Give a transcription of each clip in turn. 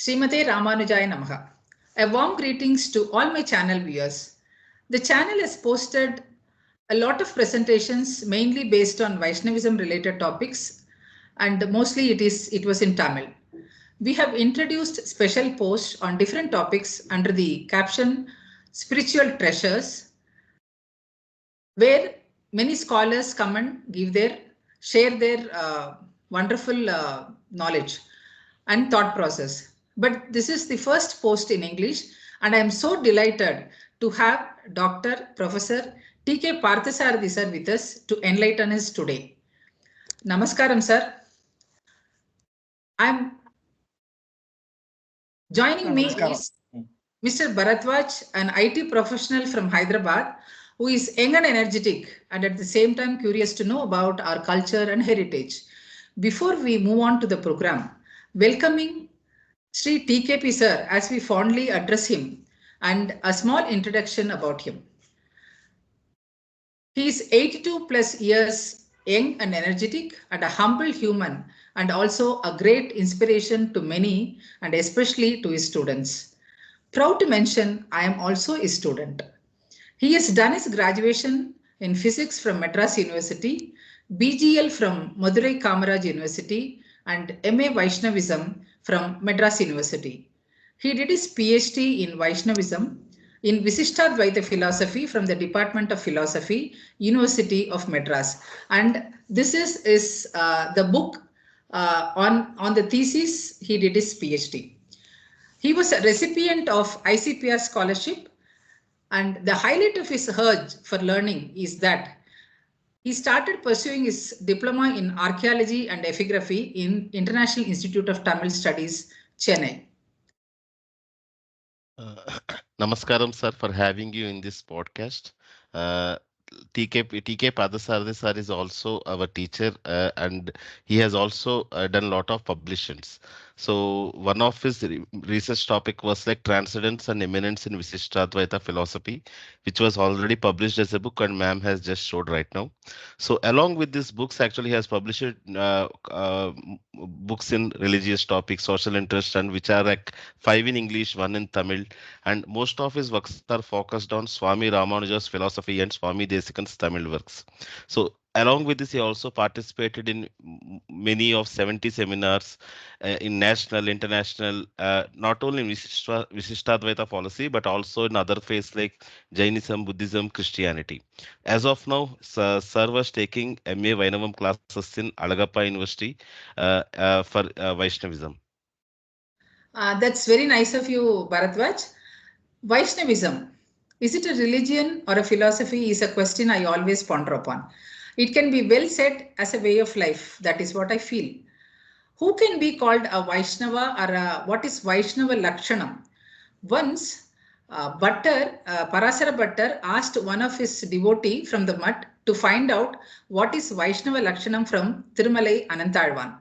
Srimate Ramanujaya Namaha. A warm greetings to all my channel viewers. The channel has posted a lot of presentations mainly based on Vaishnavism related topics, and mostly it was in Tamil. We have introduced special posts on different topics under the caption Spiritual Treasures, where many scholars come and share their wonderful knowledge and thought process. But this is the first post in English, and I am so delighted to have Dr. Professor T.K. Parthasarathi sir with us to enlighten us today. Namaskaram sir. Joining me is Mr. Bharadwaj, an IT professional from Hyderabad, who is young and energetic and at the same time curious to know about our culture and heritage. Before we move on to the program, welcoming Sri TKP sir as we fondly address him, and a small introduction about him. He is 82 plus years young and energetic and a humble human, and also a great inspiration to many and especially to his students. Proud to mention, I am also a student. He has done his graduation in physics from Madras University, BGL from Madurai Kamaraj University, and MA Vaishnavism from Madras University. He did his PhD in Vaishnavism in Visitadvaita Philosophy from the Dept of Philosophy, University of Madras. And this is the book on the thesis he did his PhD. He was a recipient of ICPR scholarship, and the highlight of his urge for learning is that he started pursuing his diploma in Archaeology and Epigraphy in International Institute of Tamil Studies, Chennai. Namaskaram, sir, for having you in this podcast. TK Parthasarathi sir is also our teacher, and he has also done a lot of publications. So one of his research topic was like Transcendence and Immanence in Vishishtadvaita Philosophy, which was already published as a book, and ma'am has just showed right now. So along with these books, actually he has published books in religious topics, social interest, and which are like 5 in English, 1 in Tamil, and most of his works are focused on Swami Ramanuja's philosophy and Swami Desikan's Tamil works. So along with this, he also participated in many of 70 seminars in national, international, not only in Vishishtadvaita Philosophy, but also in other faiths like Jainism, Buddhism, Christianity. As of now, sir was taking MA Vaishnavism classes in Alagappa University for Vaishnavism. That's very nice of you, Bharadwaj. Vaishnavism, is it a religion or a philosophy, is a question I always ponder upon. It can be well said as a way of life. That is what I feel. Who can be called a Vaishnava, or what is Vaishnava Lakshanam? Once, Parasara Bhattar asked one of his devotee from the mutt to find out what is Vaishnava Lakshanam from Tirumalai Anantalvan.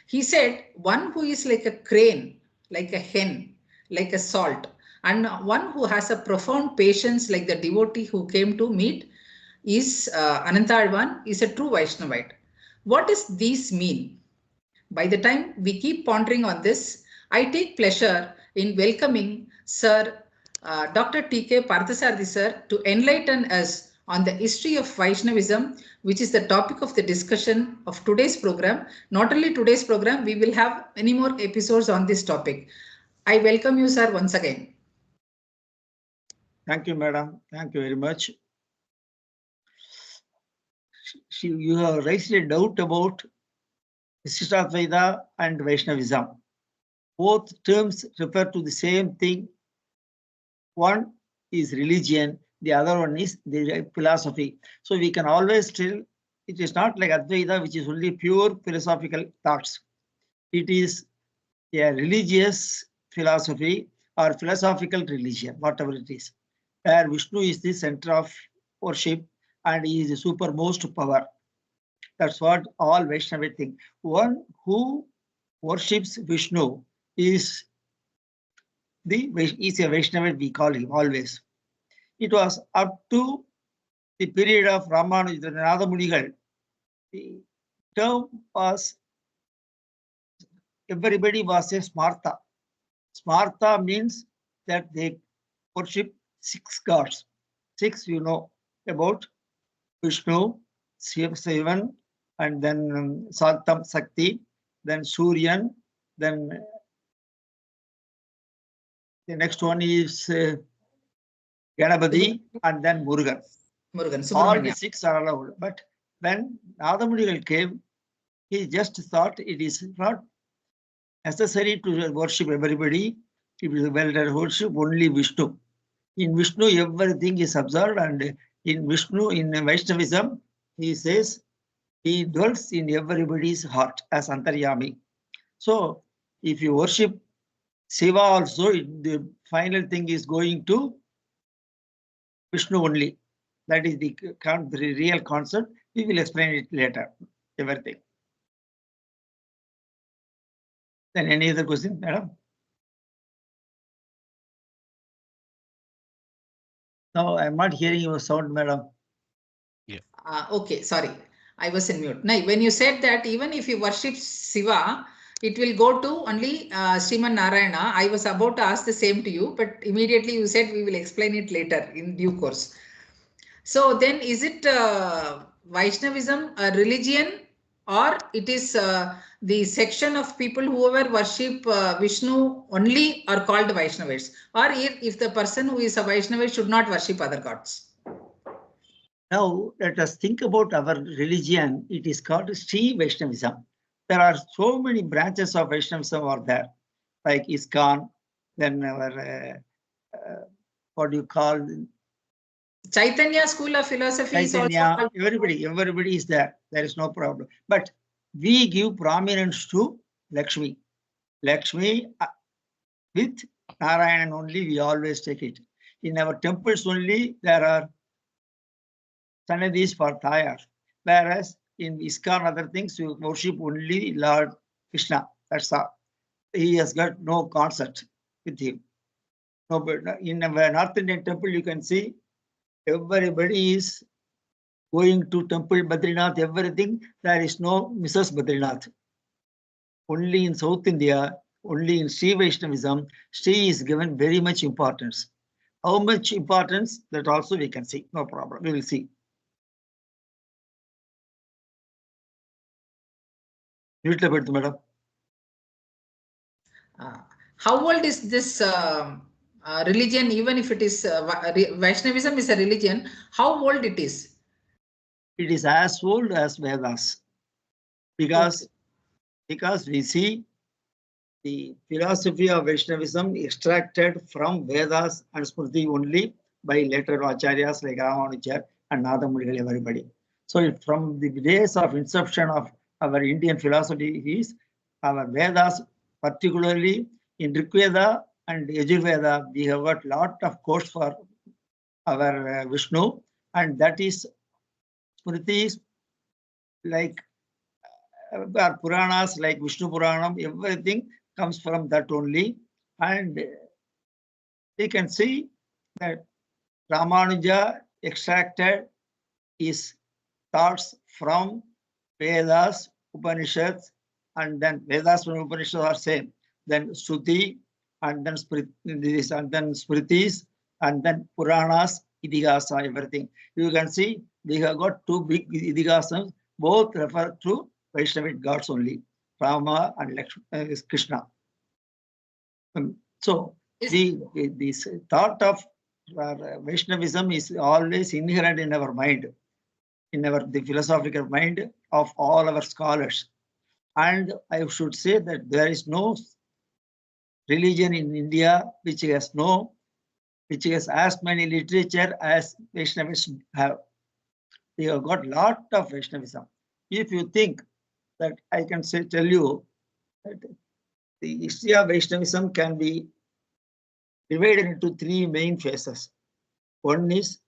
He said, one who is like a crane, like a hen, like a salt, and one who has a profound patience like the devotee who came to meet is Anantalvan is a true Vaishnavite. What does these mean? By the time we keep pondering on this, I take pleasure in welcoming Sir Dr. T.K. Parthasarathi sir to enlighten us on the history of Vaishnavism, which is the topic of the discussion of today's program. Not only today's program, we will have many more episodes on this topic. I welcome you, sir, once again. Thank you, madam. Thank you very much. You have raised a doubt about Visitadvaita and Vaishnavism. Both terms refer to the same thing. One is religion, the other one is the philosophy. So we can always tell it is not like Advaita, which is only pure philosophical thoughts. It is a religious philosophy or philosophical religion, whatever it is, where Vishnu is the center of worship and he is the supermost power. That's what all Vaishnava think. One who worships Vishnu is a Vaishnava, we call him always. It was up to the period of Ramanuja, the Nathamuni. The term was, everybody was a smartha. Smartha means that they worship 6 gods. 6 you know about: Vishnu, Sivan, and then Satam Sakti, then Suryan, then the next one is Ganapati, and then Murugan. Murugan, All the Subramanya. 6 are allowed. But when Nathamuni came, he just thought it is not necessary to worship everybody. It is well to worship only Vishnu. In Vishnu, everything is observed, and in Vishnu, in Vaishnavism, he says he dwells in everybody's heart as Antaryami. So, if you worship Shiva also, the final thing is going to Vishnu only. That is the real concept. We will explain it later. Everything. Then any other question, madam? No, I'm not hearing your sound, madam. Okay, sorry, I was in mute. Now, when you said that even if you worship Shiva, it will go to only Sriman Narayana. I was about to ask the same to you, but immediately you said we will explain it later in due course. So then is it Vaishnavism a religion, or it is the section of people whoever worship Vishnu only are called Vaishnavas, or if the person who is a Vaishnava should not worship other gods? Now, let us think about our religion. It is called Sri Vaishnavism. There are so many branches of Vaishnavism are there, like ISKCON, then our, what do you call? Chaitanya School of Philosophy Chaitanya, is also everybody is there. There is no problem. But we give prominence to Lakshmi. Lakshmi with Narayanan only, we always take it. In our temples only, there are Sanadis for Thayar. Whereas in ISKCON, other things, you worship only Lord Krishna. That's all. He has got no concept with him. No, but in a North Indian temple, you can see everybody is going to temple Badrinath, everything. There is no Mrs. Badrinath. Only in South India, only in Sri Vaishnavism, Sri is given very much importance. How much importance, that also we can see. No problem. We will see. Madam. How old is this religion? Even if it is Vaishnavism is a religion, how old it is? It is as old as Vedas, because we see the philosophy of Vaishnavism extracted from Vedas and Smriti only by later acharyas like Ramanuja and Nathamuni, everybody. So from the days of inception of our Indian philosophy is our Vedas, particularly in Rigveda and Yajurveda, we have got lot of quotes for our Vishnu, and that is Smritis like our Puranas like Vishnu Puranam, everything comes from that only. And we can see that Ramanuja extracted his thoughts from Vedas, Upanishads, and then Vedas and Upanishads are same. Then Shruti, and then Smritis, and then Puranas, Idihasa, everything. You can see we have got two big Idihasas, both refer to Vaishnavite gods only, Rama and Lakshmi, Krishna. So this thought of Vaishnavism is always inherent in our mind, in the philosophical mind of all our scholars. And I should say that there is no religion in India which has as many literature as Vaishnavism have. They have got lot of Vaishnavism. If you think that I can tell you that the history of Vaishnavism can be divided into three main phases. One is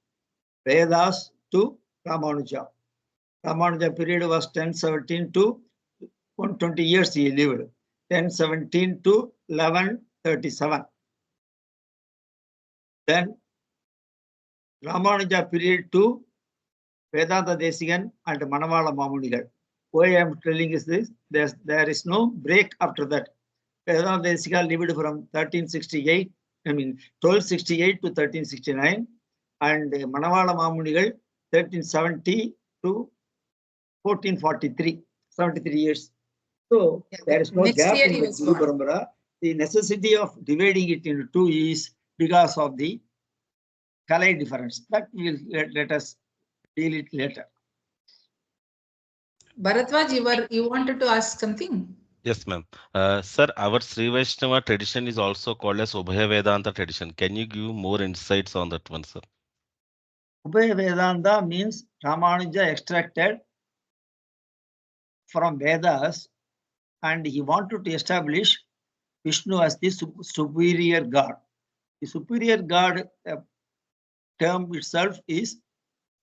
Vedas to Ramanuja. Ramanuja period was 1017 to 120 years he lived. 1017 to 1137. Then Ramanuja period to Vedanta Desikan and Manavala Mamunigal. Why I am telling is this, there is no break after that. Vedanta Desika lived from 1368, 1268 to 1369, and Manavala Mamunigal 1370 to 1443, 73 years. So there is no Next gap year in he the was Guru born. Parampara. The necessity of dividing it into two is because of the Kalai difference. That will let us deal it later. Bharadwaj, you wanted to ask something? Yes, ma'am. Sir, our Sri Vaishnava tradition is also called as Ubhaya Vedanta tradition. Can you give more insights on that one, sir? Ubhaya Vedanta means Ramanuja extracted from Vedas, and he wanted to establish Vishnu as the superior God. The superior God term itself is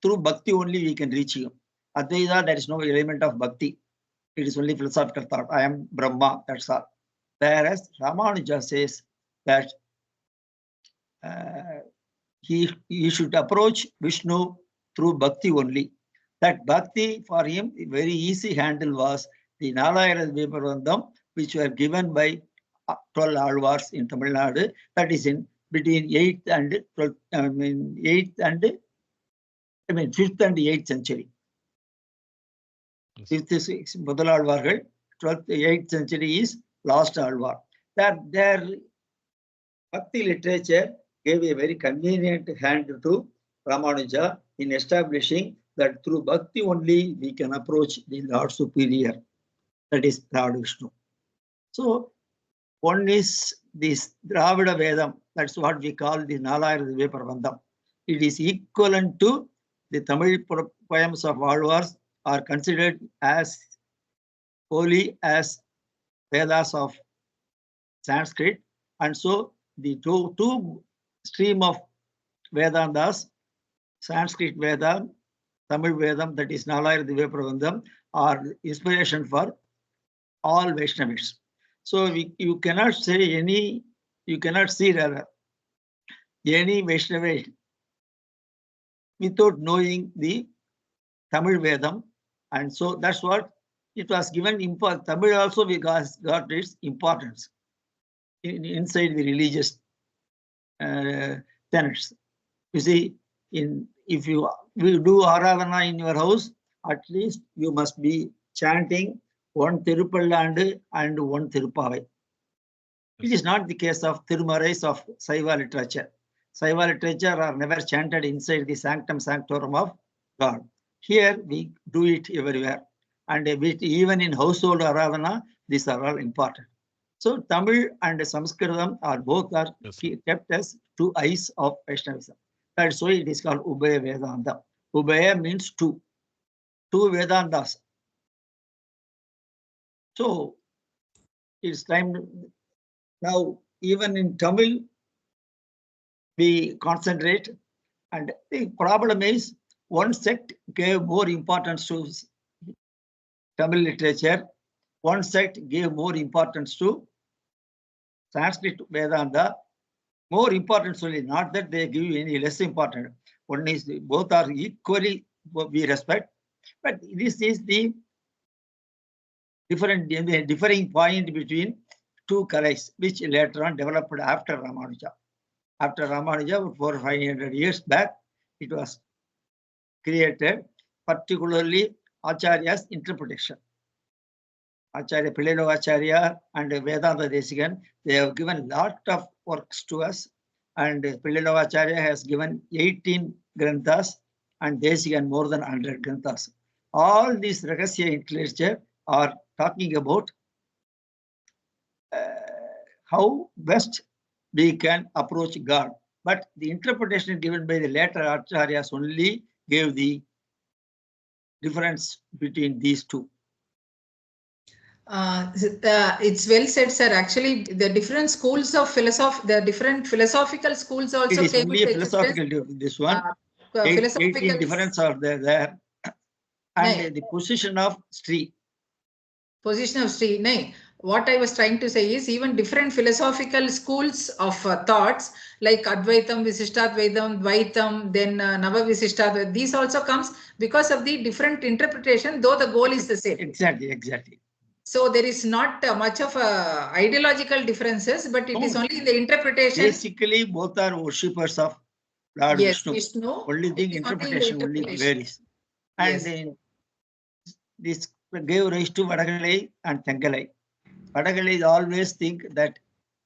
through bhakti only we can reach him. Advaita, there is no element of bhakti. It is only philosophical thought. I am Brahma, that's all. Whereas Ramanuja says that he should approach Vishnu through bhakti only. That bhakti for him, the very easy handle was the Nalayana Viparandam, which were given by 12 Alvars in Tamil Nadu. That is in between 8th and 12th, 8th and 5th and 8th century. 5th is முதல் ஆழ்வார்கள், 12th, 8th century is last Alvar. Their Bhakti literature gave a very convenient hand to Ramanuja in establishing that through Bhakti only we can approach the Lord Superior, that is Lord Vishnu. So one is this Dravida Vedam, that's what we call the Nalayana Viparandam. It is equivalent to the Tamil poems of Alvars, are considered as holy as Vedas of Sanskrit, and so the two stream of Vedantas, Sanskrit Vedam, Tamil Vedam, that is Nalayana Viparandam, are inspiration for all Vaishnavis. So you cannot say any Vaishnava without knowing the Tamil Vedam, and so that's what it was given. Tamil also we got its importance inside the religious tenets. You see, if you will do Aradhana in your house, at least you must be chanting one Tirupallandu and one Tirupavai. It is not the case of Tirumarais of Saiva literature. Saiva literature are never chanted inside the sanctum sanctorum of God. Here we do it everywhere, and even in household Aradhana, these are all important. So Tamil and Sanskritam are both kept as two eyes of Vaishnavism. That's why it is called Ubhaya Vedanta. Ubhaya means two Vedantas. So it's time now, even in Tamil, we concentrate, and the problem is one sect gave more importance to Tamil literature, one sect gave more importance to Sanskrit Vedanta. More importance only, not that they give any less important. One is both are equally we respect, but this is the differing point between two colors, which later on developed after Ramanuja. After Ramanuja, 400 or 500 years back, it was created, particularly Acharya's interpretation. Acharya Pillai Acharya and Vedanta Desikan, they have given lot of works to us, and Pillai Acharya has given 18 granthas and Desikan more than 100 granthas. All these Rahasya literature are talking about how best we can approach God. But the interpretation given by the later Acharyas only gave the difference between these two. It's well said, sir. Actually, the different schools of philosophy, the different philosophical schools also it is came only into a philosophical difference. This one, philosophical 18 difference are there. And Nay. the position of Sri. Position of Sri. Nay. What I was trying to say is even different philosophical schools of thoughts like Advaitam, Vishishtadvaitam, Dvaitam, then Nava Vishishtadvaita, these also comes because of the different interpretation, though the goal is the same. Exactly. So there is not much of ideological differences, but it is only in the interpretation. Basically, both are worshippers of Lord Yes, Vishnu. Vishnu. Only thing interpretation only varies. And Yes. this gave rise to Vadagalai and Tengalai. Vadagalai always think that,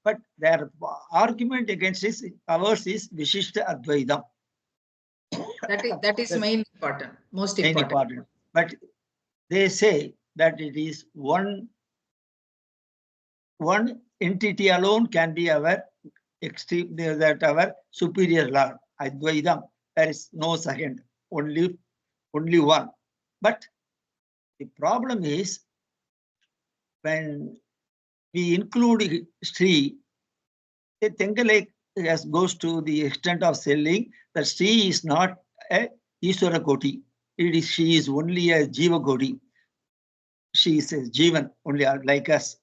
but their argument against ours is Vishishtadvaita. That is main important, most important. But they say that it is one entity alone can be our extreme, that our superior Lord. Advaita, there is no second, only one. But the problem is when we include Sri, Tengalek goes to the extent of selling that Sri is not a Iswara Koti. She is only a Jiva Koti. She is a Jivan, only like us.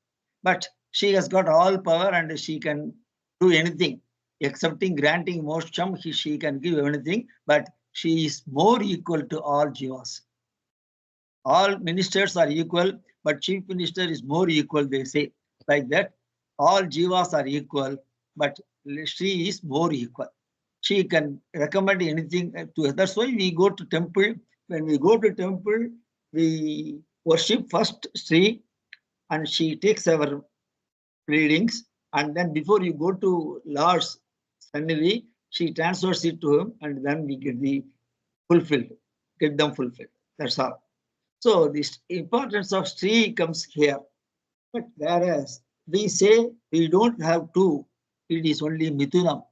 But she has got all power and she can do anything. Excepting granting moksha, she can give anything, but she is more equal to all Jivas. All ministers are equal, but chief minister is more equal, they say. Like that, all Jivas are equal, but she is more equal. She can recommend anything to us. That's why we go to temple. When we go to temple, we worship first Sri, and she takes our readings. And then before you go to Lord's Sannidhi, she transfers it to him, and then we get them fulfilled. That's all. So this importance of Sri comes here. But whereas we say we don't have two, it is only Mithunam.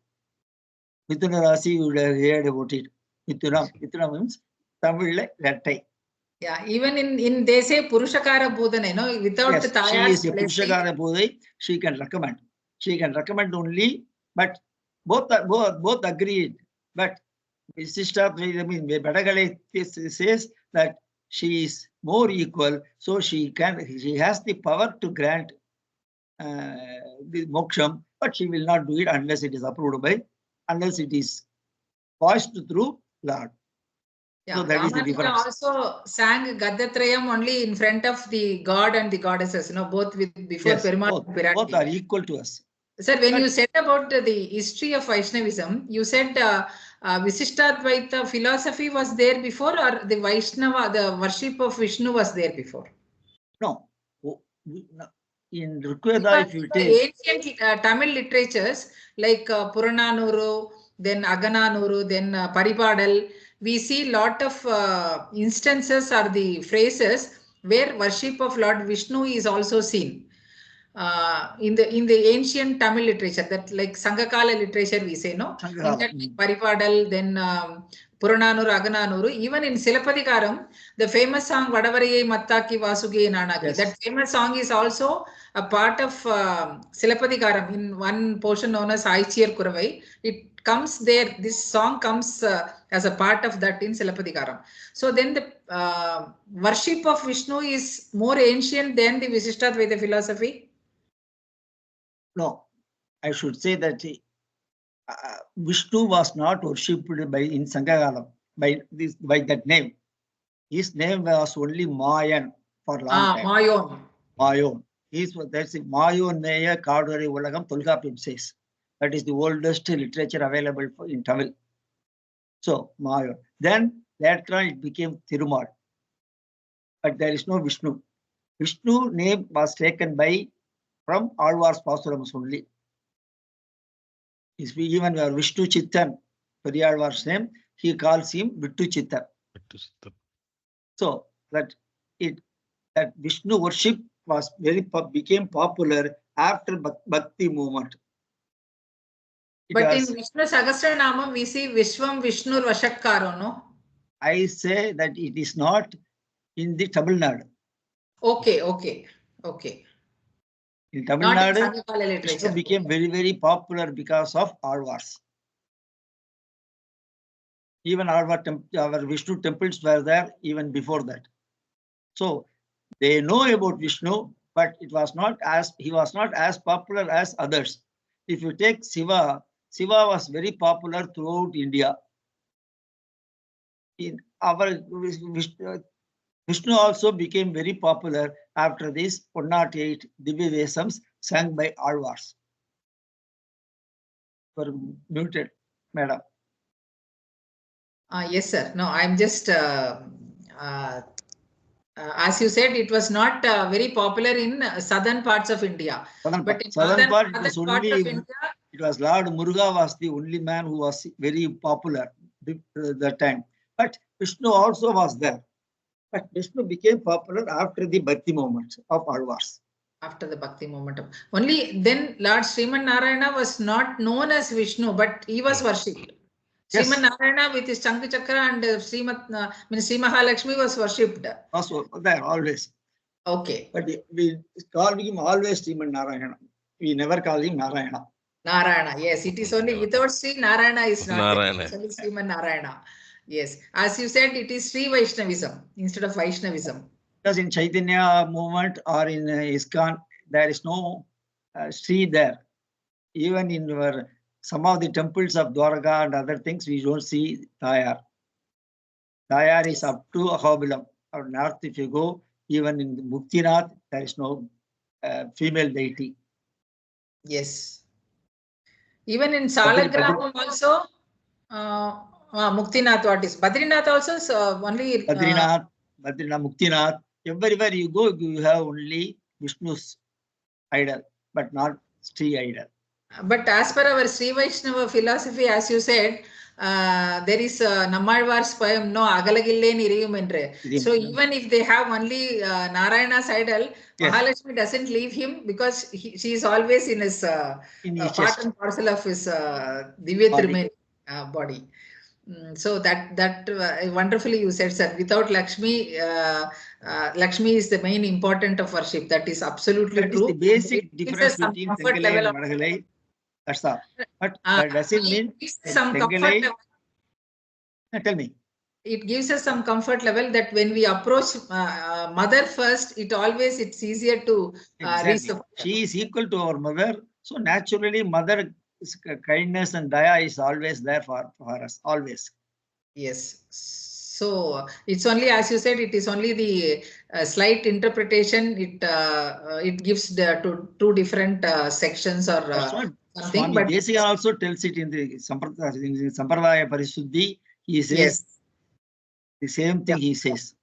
Mithuna Rasi, you would have heard about it. Mithunam means Tamil Rattai. Yeah, even in they say Purushakara Bodhana, without the Taya's she is a blessing. Purushakara Bodhi, she can recommend. She can recommend only, but both agreed. But Vishishtadvaita, I mean, Badagalai says that she is more equal, so she has the power to grant the moksham, but she will not do it unless it is approved by, unless it is voiced through Lord. Yeah, so that is the Ramanuja difference. also sang Gadatrayam only in front of the god and the goddesses, both before Perumal and Pirati. Both are equal to us. Sir, when you said about the history of Vaishnavism, you said Visitadvaita philosophy was there before, or the Vaishnava, the worship of Vishnu was there before? No. In Rigveda, if you take ancient Tamil literatures like Purananuru, then Agananuru, then Paripadal, we see lot of instances or the phrases where worship of Lord Vishnu is also seen. In the ancient Tamil literature, that like Sangakala literature we say, no? In that Paripadal, then Purananuru, Agananuru, even in Silapadikaram, the famous song Vadavaraye Mattaki Vasuge Nanaki, that famous song is also a part of Silapadikaram in one portion known as Aichir Kuravai. It comes there, this song comes as a part of that in Silapadikaram. So then the worship of Vishnu is more ancient than the Vishishtadvaita philosophy. No, I should say that Vishnu was not worshipped in Sangagalam by that name. His name was only Mayan for long time. Mayon. That's it. Mayon Neya Kadari Ulagam Tulkapim says. That is the oldest literature available in Tamil. So Mayon. Then later on it became Thirumal. But there is no Vishnu. Vishnu name was taken from Alvars Pasurams only. Even Vishnu Chittan, Periyalvar's name, he calls him Vittu Chittan. So that Vishnu worship became popular after Bhakti movement. But in Vishnu Sahasranamam we see Vishwam Vishnur Vashakkaro, no? I say that it is not in the Tamil Nadu. Okay. In Tamil Nadu, Vishnu became very, very popular because of Alvars. Even our Vishnu temples were there even before that. So they know about Vishnu, but he was not as popular as others. If you take Shiva was very popular throughout India. In our Vishnu also became very popular after these 108 Divya Vesams sung by Alvars. For muted, madam. Yes, sir. No, I'm just, as you said, it was not very popular in southern parts of India. But in southern part, it northern was part only, of India, it was Lord Muruga was the only man who was very popular that time. But Vishnu also was there. But Vishnu became popular after the Bhakti movement of Alvars. After the Bhakti movement. Only then Lord Sriman Narayana was not known as Vishnu, but he was worshipped. Yes. Sriman Narayana with his Chanka Chakra and Sri Mahalakshmi was worshipped. Also there always. Okay. But we call him always Sriman Narayana. We never call him Narayana. Narayana, yes, it is only without Sri Narayana is not Narayana. there. It's only Sriman Narayana. Yes, as you said, it is Sri Vaishnavism instead of Vaishnavism. Because in Chaitanya movement or in ISKCON, there is no Sri there. Even in some of the temples of Dwaraka and other things, we don't see Tayar. Tayar is up to Ahobilam or north. If you go, even in Muktinath, there is no female deity. Yes. Even in Salagram also, Muktinath, what is Badrinath also? So only Badrinath, Muktinath. Everywhere you go, you have only Vishnu's idol, but not Sri idol. But as per our Sri Vaishnava philosophy, as you said, there is Nammalvar's poem, no Agalagille Niriyumendre. So even if they have only Narayana's idol, yes, Mahalakshmi doesn't leave him because she is always in his part and parcel of his Divya body. So that wonderfully you said, sir. Without Lakshmi, Lakshmi is the main important of worship. That is absolutely true. That is the basic difference between Tengalai and Vadagalai. That's all. But that doesn't mean some comfort level. Tell me. It gives us some comfort level that when we approach mother first, it's easier to reach the. She is equal to our mother. So naturally, mother kindness and daya is always there for us, always. Yes. So it's only, as you said, it is only the slight interpretation. It gives the two different sections or something. Swami but Desika also tells it in the Sampradaya Parisuddhi. He says, yes, the same thing. He says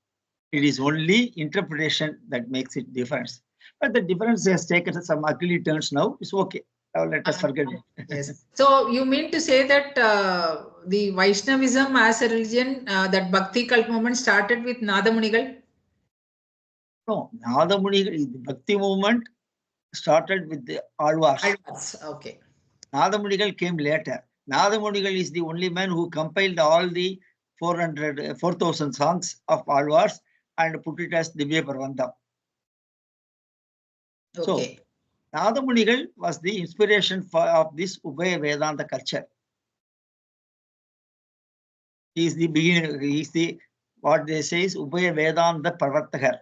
it is only interpretation that makes it difference. But the difference has taken some ugly turns now. It's okay. Let us forget it. Yes. So you mean to say that the Vaishnavism as a religion, that Bhakti cult movement started with Nathamunigal? No, Nathamunigal, the Bhakti movement started with the Alvars. Okay. Nathamunigal came later. Nathamunigal is the only man who compiled all the 4,000 songs of Alvars and put it as Divya Prabandham. Okay. So, Nathamunigal was the inspiration of this Ubhaya Vedanta culture. He is the beginner. He is the, what they say is Ubhaya Vedanta Pravartakar.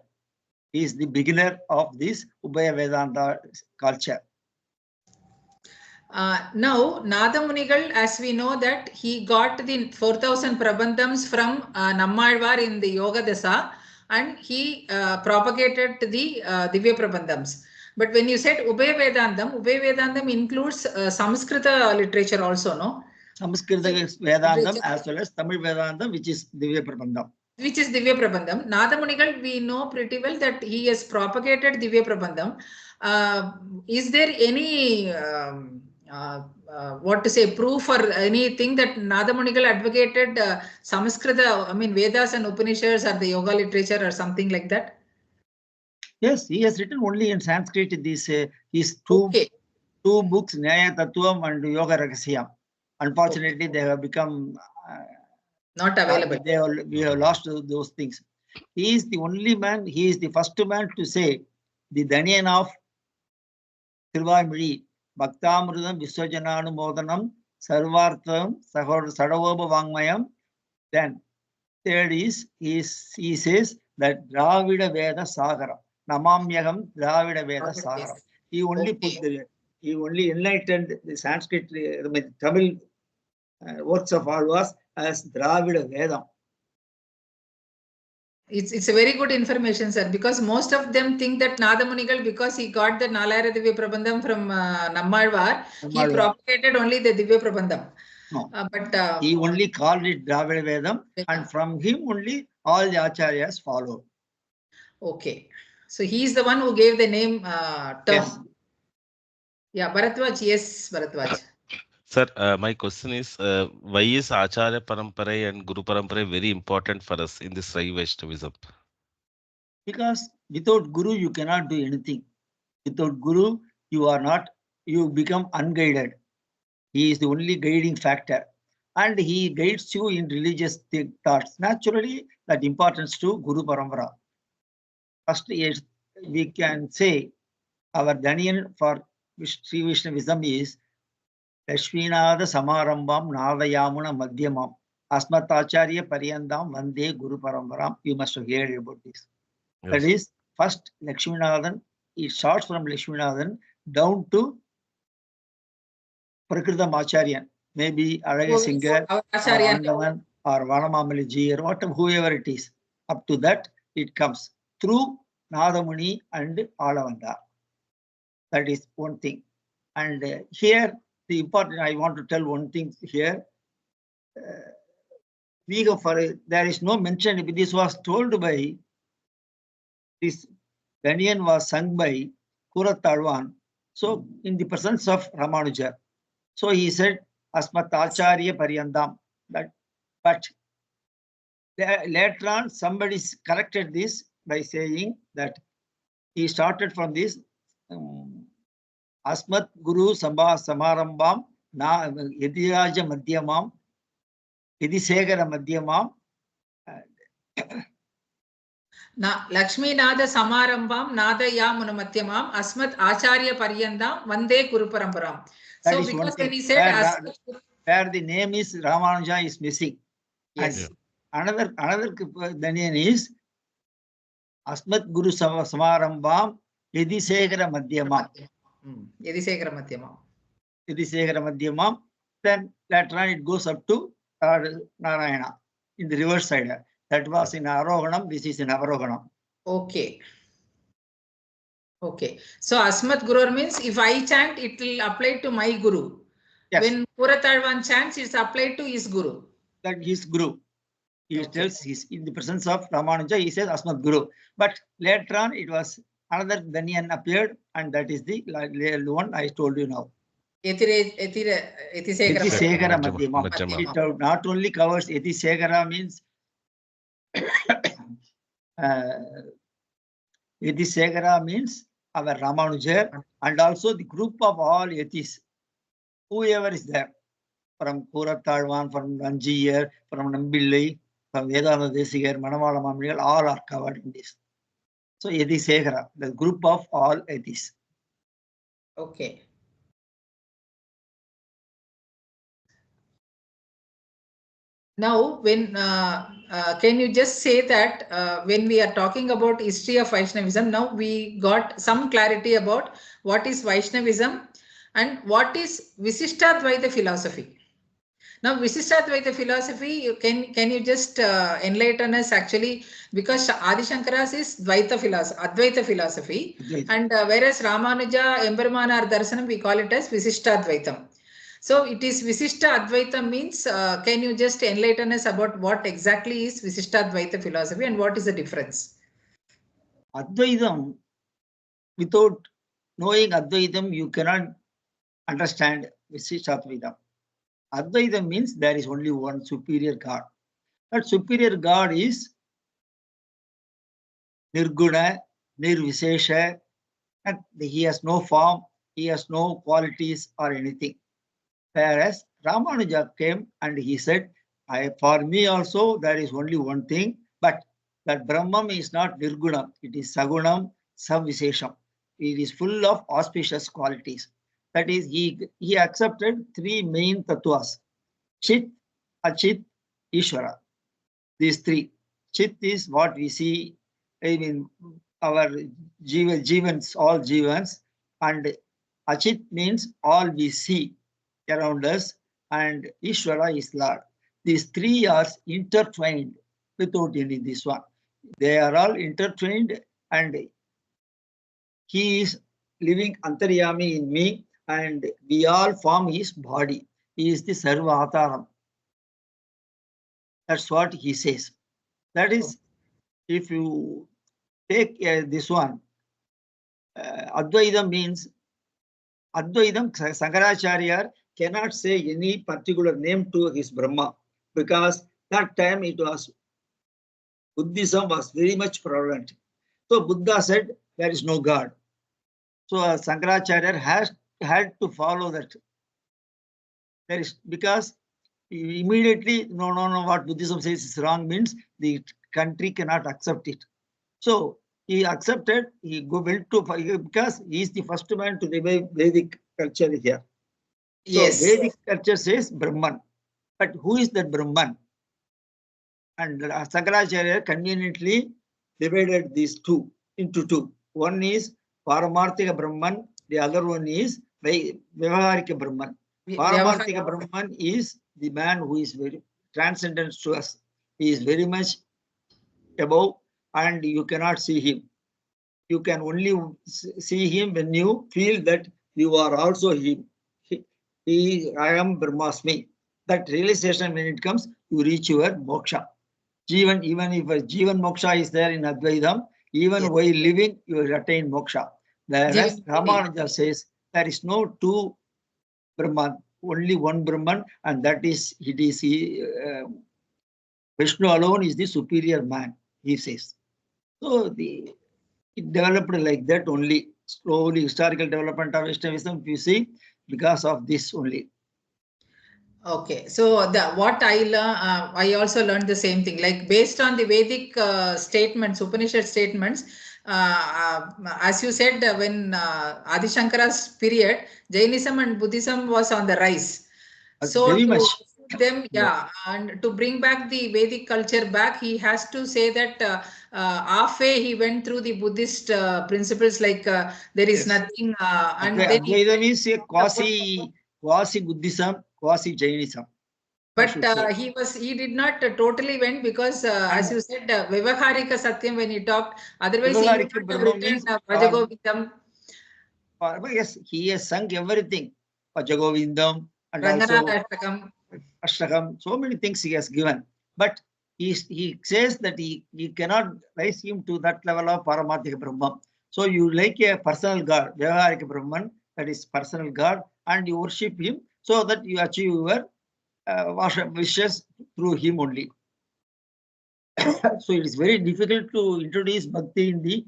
He is the beginner of this Ubhaya Vedanta culture. Now, Nathamunigal, as we know that he got the 4,000 Prabandhams from Nammalvar in the Yoga Dasa, and he propagated the Divya Prabandhams. But when you said Ubhaya Vedantam includes Samskrita literature also, no? Samskrita Vedantam as well as Tamil Vedantam, which is Divya Prabandham. Which is Divya Prabandham. Nathamunigal, we know pretty well that he has propagated Divya Prabandham. Is there any what to say, proof or anything that Nathamunigal advocated Samskrita, I mean Vedas and Upanishads or the yoga literature or something like that? Yes, he has written only in Sanskrit these his two books, Nyaya Tattvam and Yoga Ragasyam. Unfortunately, they have become not available. We have lost those things. He is the only man, he is the first man to say the Dhanyan of Tiruvamizhi, Bhaktamrudam Viswajananu Sarvartham Sadavoba Vangmayam. Then third is he says that Dravida Veda Sagara. Namamyagam Dravida Veda Sagara. He only put he only enlightened the Sanskrit, Tamil works of Alvars as Dravida Vedam. It's a very good information, sir, because most of them think that Nathamunigal, because he got the Nalayara Divya Prabandham from Nammalvar, he propagated only the Divya Prabandham. No, but he only called it Dravida Vedam, and from him only all the acharyas followed. Okay, so he is the one who gave the name term. Yes. Yeah, Bharadwaj. Yes, Bharadwaj. Sir, my question is, why is Acharya Parampara and Guru Parampara very important for us in this Sai Vaishnavism? Because without Guru, you cannot do anything. Without Guru, you become unguided. He is the only guiding factor. And he guides you in religious thoughts. Naturally, that importance to Guru Parampara. First, yes, we can say our Daniel for Sri Vaishnavism is Lashminada Samarambam Navayamuna Madhyamam Asmatacharya Pariyandam Vande Guru Paramparam. You must have heard about this. Yes. That is, first Lakshminathan, it starts from Lakshminathan down to Prakritam Acharyan, maybe Alaga Singer, or Andavan, or Vanamamaliji, or whatever, whoever it is. Up to that, it comes through Nathamuni and Alavanda. That is one thing. And here, the important, I want to tell one thing here. There is no mention, this was told by, this Ghanaian was sung by Kuratalwan. So, in the presence of Ramanuja. So he said, Asmat Acharya Pariyandam. But later on, somebody corrected this by saying that he started from this Asmat Guru Samarambam Na Yadiyaja Madhyamam Yadisegara Madhyamam. Lakshmi Nada Samarambam Nada Yamuna Madhyamam Asmat Acharya Pariyandam Vande Guru Paramparam. So because when he said where the name is Ramanuja is missing. Yes. And another Danian is Asmat Guru Samarambam Yadisegara Madhyamam. Yadisegara Madhyamam. Yadisegara Madhyamam. Then later on it goes up to Narayana in the reverse side. That was in Aroganam, this is in Avaroganam. Okay. Okay. So Asmat Guru means if I chant, it will apply to my Guru. Yes. When Kuratalwan chants, it's applied to his Guru. That his Guru. He tells he's in the presence of Ramanuja, he says Asmat Guru. But later on, it was another Danian appeared, and that is the one I told you now. Yatisegara Madhyamam. It not only covers Yatisegara means Yatisegara means our Ramanuja, and also the group of all Yatis, whoever is there, from Kuratalwan, from Ranjiyar, from Nambillai, from Vedanta Desigar, Manavala Mamnigal, all are covered in this. So Yatisegara, the group of all Yatis. Okay. Now, when can you just say that when we are talking about history of Vaishnavism, now we got some clarity about what is Vaishnavism and what is Vishishtadvaita philosophy. Now, Visitadvaita philosophy, can you just enlighten us actually, because Adi Shankara's is Advaita philosophy, and whereas Ramanuja, Empermana or Darsanam, we call it as Vishishtadvaitam. So it is Vishishtadvaita means, can you just enlighten us about what exactly is Vishishtadvaita philosophy and what is the difference? Advaitam, without knowing Advaitam, you cannot understand Vishishtadvaita. Advaita means there is only one superior God. That superior God is Nirguna, Nirvisesha, and he has no form, he has no qualities or anything. Whereas Ramanuja came and he said, for me also there is only one thing, but that Brahman is not Nirguna, it is Sagunam, Samvisesham. It is full of auspicious qualities. That is, he accepted three main tattvas: Chit, Achit, Ishvara. These three. Chit is what we see, I mean, our jivans, all jivans, and Achit means all we see around us, and Ishvara is Lord. These three are intertwined without any this one. They are all intertwined, and he is living Antaryami in me, and we all form his body. He is the Sarva Ataram. That's what he says. That is, if you take this one, Advaita means Advaitam, Sankaracharya cannot say any particular name to his Brahma, because that time it was Buddhism was very much prevalent. So Buddha said there is no God. So Sankaracharya had to follow that. There is, because immediately no, what Buddhism says is wrong means the country cannot accept it. So he accepted, went to, because he is the first man to revive Vedic culture here. So Yes. Vedic culture says Brahman. But who is that Brahman? And Sankaracharya conveniently divided these two into two. One is Paramarthika Brahman, the other one is Vyavaharika Brahman. Paramarthika Brahman is the man who is very transcendent to us. He is very much above, and you cannot see him. You can only see him when you feel that you are also him. I am Brahmasmi. That realization, when it comes, you reach your moksha. Even if a Jivan moksha is there in Advaitam, even while living, you will attain moksha. Whereas Ramanuja says there is no two Brahman, only one Brahman, and that is, it is Vishnu alone is the superior man, he says. So it developed like that only. Slowly, historical development of Vaishnavism, you see, because of this only. Okay, so what I learn, I also learned the same thing. Like based on the Vedic statements, Upanishad statements, as you said, when Adi Shankara's period, Jainism and Buddhism was on the rise. So very much. Them, and to bring back the Vedic culture back, he has to say that halfway he went through the Buddhist principles, like there is nothing. And then Advaita means a quasi Buddhism, quasi Jainism. But he did not totally went, because as you said, Vyavaharika Satyam when he talked, otherwise he would not have written Bhajagovindam. Yes, he has sung everything. Bhajagovindam and Ranganatha Ashtakam, so many things he has given. But he says that he cannot raise him to that level of Paramarthika Brahman. So you like a personal God, Vyavaharika Brahman, that is personal God, and you worship him so that you achieve your wishes through him only. So it is very difficult to introduce bhakti in the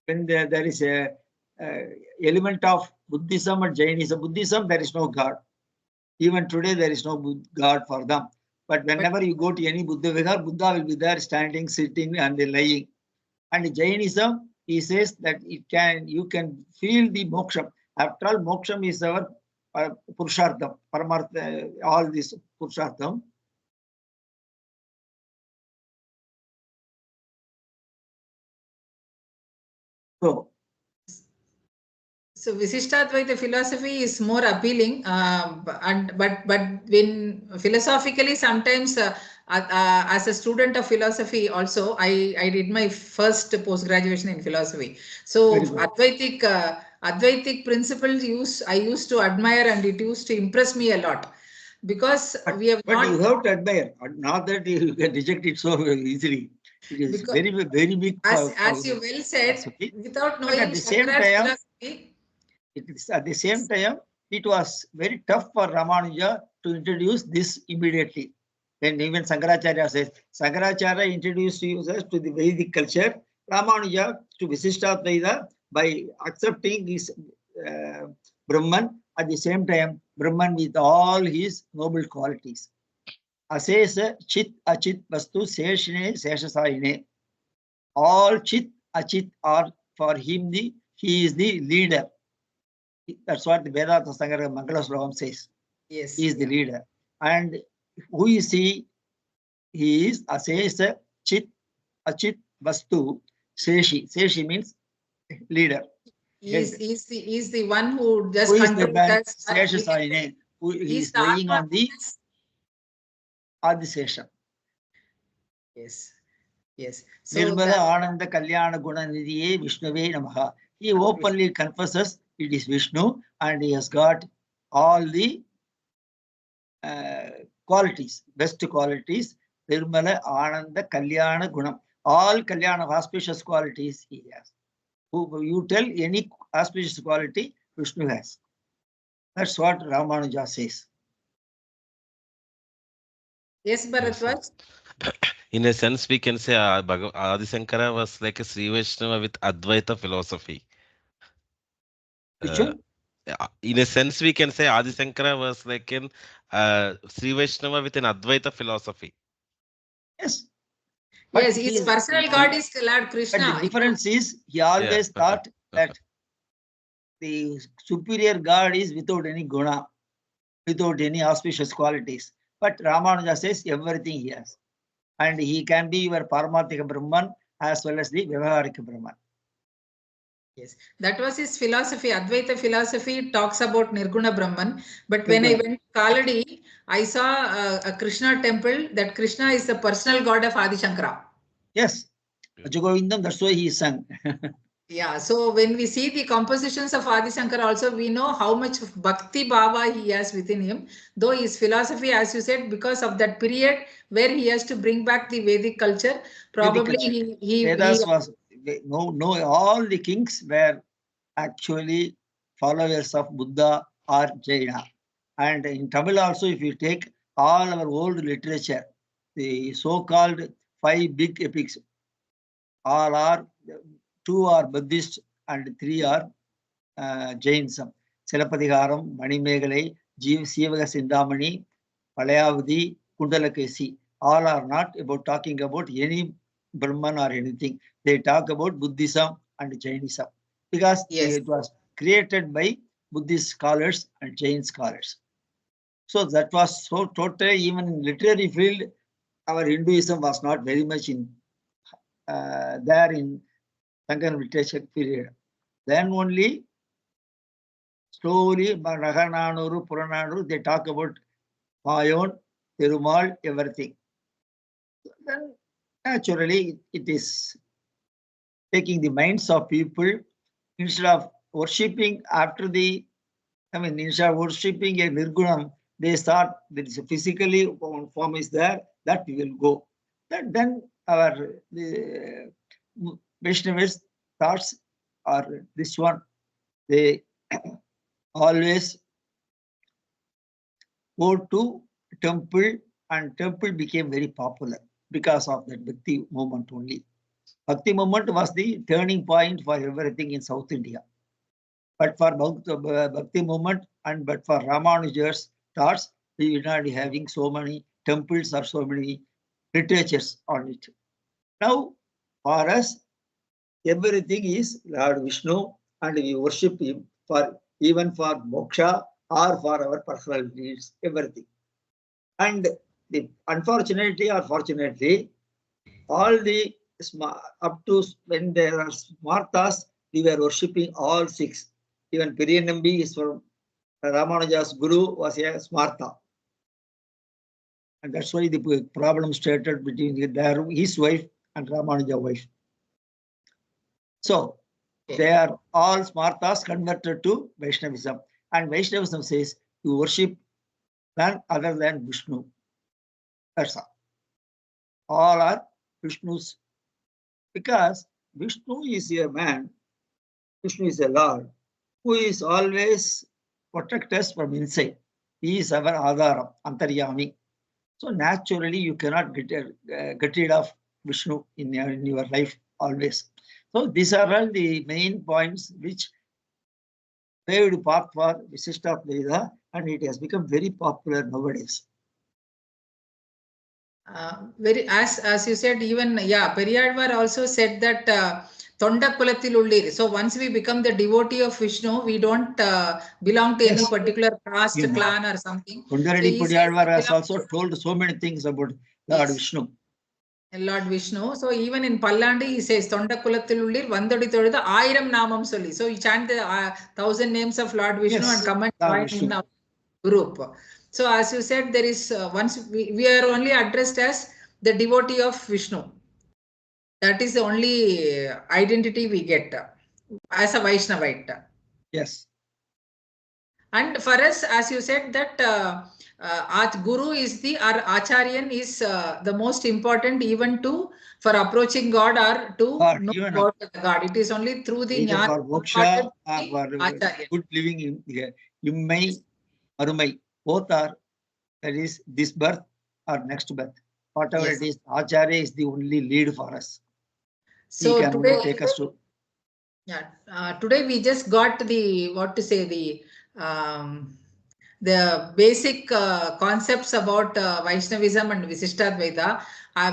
when there is a element of Buddhism and Jainism. Buddhism, there is no God. Even today, there is no God for them. But whenever you go to any Buddha Vihar, Buddha will be there standing, sitting, and lying. And Jainism, he says that you can feel the moksha. After all, moksha is our Purushartham, Paramartha, all this Purushartham. So Vishishtadvaita philosophy is more appealing, but when philosophically, sometimes as a student of philosophy also, I did my first post-graduation in philosophy. So Advaitic principles I used to admire, and it used to impress me a lot, because we have but you have to admire, not that you can reject it so easily. It is very big. As you well said, philosophy. Without knowing at the same time, at the same time, it was very tough for Ramanuja to introduce this immediately. Then even Sankaracharya says, Sankaracharya introduced users to the Vedic culture, Ramanuja to Vishishtadvaita by accepting his Brahman, at the same time, Brahman with all his noble qualities. Asesa Chit Achit Vastu Seshine Seshasayine. All Chit Achit are for him he is the leader. That's what the Vedanta Sangara Mangala Slokam says. Yes. He is the leader. And who is he? He is Asesa Chit Achit Vastu Seshi. Seshi means leader. He's the one who just controls us. Seshasayine, who is laying on the Adisesha. Yes. Yes. So Nirmala Ananda Kalyana Gunanidhiye Vishnave Namaha. He openly confesses it is Vishnu and he has got all the qualities, best qualities. Nirmala Ananda Kalyana Gunam. All Kalyana auspicious qualities he has. Who you tell any auspicious quality Vishnu has. That's what Ramanuja says. yes, Bharadwaj. In a sense, we can say Adi Shankara was like a Sri Vaishnava with Advaita philosophy. Which Uh, one? in a sense, we can say Adi Shankara was like an Sri Vaishnava with an Advaita philosophy. Yes. But Yes, his personal god is Lord But the Krishna. difference is he Yeah. always thought that the superior god is without any guna, without any auspicious qualities. But Ramanuja says everything he has. And he can be your Paramathika Brahman as well as the Vyavaharika Brahman. Yes, that was his philosophy. Advaita philosophy talks about Nirguna Brahman. But when I went to Kaladi, I saw a Krishna temple that Krishna is the personal god of Adi Shankara. Yes. Ajagovindam, that's why he is sung. Yeah, so when we see the compositions of Adi Shankara also, we know how much Bhakti Bhava he has within him. Though his philosophy, as you said, because of that period where he has to bring back the Vedic culture, probably Vedas was, no, all the kings were actually followers of Buddha or Jaina. And in Tamil also, if you take all our old literature, the so-called 5 big epics, all are, 2 are Buddhist and 3 are Jainism. Silapadikaram, Manimegalai, Sivaga Sindamani, Palayavadi, Kundalakesi. All are not about talking about any Brahman or anything. They talk about Buddhism and Jainism because it was created by Buddhist scholars and Jain scholars. So that was so totally, even in literary field, our Hinduism was not very much in there in Sanskrit literature period. Then only slowly, Nagananuru, Purananuru, they talk about Mayon, Perumal, everything. Then naturally, it is taking the minds of people instead of worshipping after the, instead of worshipping a Nirgunam, they thought there is a physically one form is there, that we will go. Then our the Vaishnavis thoughts are this one. They always go to temple and temple became very popular because of that Bhakti movement only. Bhakti movement was the turning point for everything in South India. But for Bhakti movement and but for Ramanuja's thoughts, we will not be having so many temples or so many literatures on it. Now, for us, everything is Lord Vishnu and we worship him for even for moksha or for our personal needs, everything. And unfortunately or fortunately, all the up to when there are Smartas, we were worshipping all 6. Even Periyanambi is from Ramanuja's guru was a Smarta. And that's why the problem started between his wife and Ramanuja's wife. So they are all Smartas converted to Vaishnavism. And Vaishnavism says you worship none other than Vishnu. That's all. All are Vishnu's. Because Vishnu is a man, Vishnu is a Lord, who is always protect us from inside. He is our Adharam, Antaryami. So naturally, you cannot get rid of Vishnu in your life always. So these are all the main points which paved path for Vishishtadvaita, and it has become very popular nowadays. Very as you said, even Periyadvar also said that Thonda Kulathil Ullir. So once we become the devotee of Vishnu, we don't belong to any particular caste, clan or something. Kundaradi Periyadvar has also told so many things about Lord Vishnu. Lord Vishnu. So even in Pallandi, he says, Thonda Kulathil Ullir, Vandodi Thodda, Ayiram Namam Solli. So you chant the 1,000 names of Lord Vishnu and come and join in the group. So as you said, there is once we are only addressed as the devotee of Vishnu. That is the only identity we get as a Vaishnavite. Yes. And for us, as you said, that Guru is our Acharyan is the most important, even for approaching God or to know about the God. It is only through the either for moksha or for Acharyan. good living in Immai, Marumai. Both are, that is this birth or next birth. Whatever Yes. it is, Acharya is the only lead for us. So he can today, take us to. Yeah, today we just got the basic concepts about Vaishnavism and Vishishtadvaita.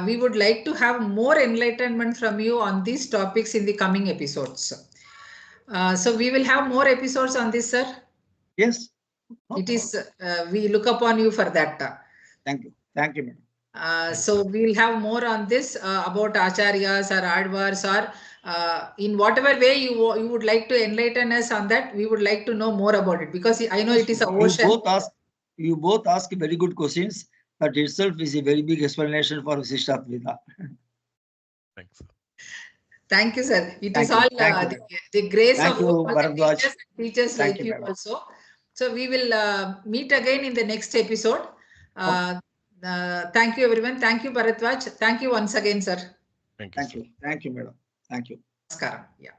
We would like to have more enlightenment from you on these topics in the coming episodes. So we will have more episodes on this, sir. Yes. It is. We look upon you for that. Thank you. Thank you, madam. So we'll have more on this about Acharyas or Alvars, or in whatever way you would like to enlighten us on that. We would like to know more about it, because I know it is a ocean. You both ask very good questions. That itself is a very big explanation for Vishishtadvaita. Thanks. Thank you, sir. It is all the grace of Bharadwaj. teachers like you also. So we will meet again in the next episode. Thank you, everyone. Thank you, Bharadwaj. Thank you once again, sir. Thank you, sir. Thank you, madam. Thank you. Namaskaram. Yeah.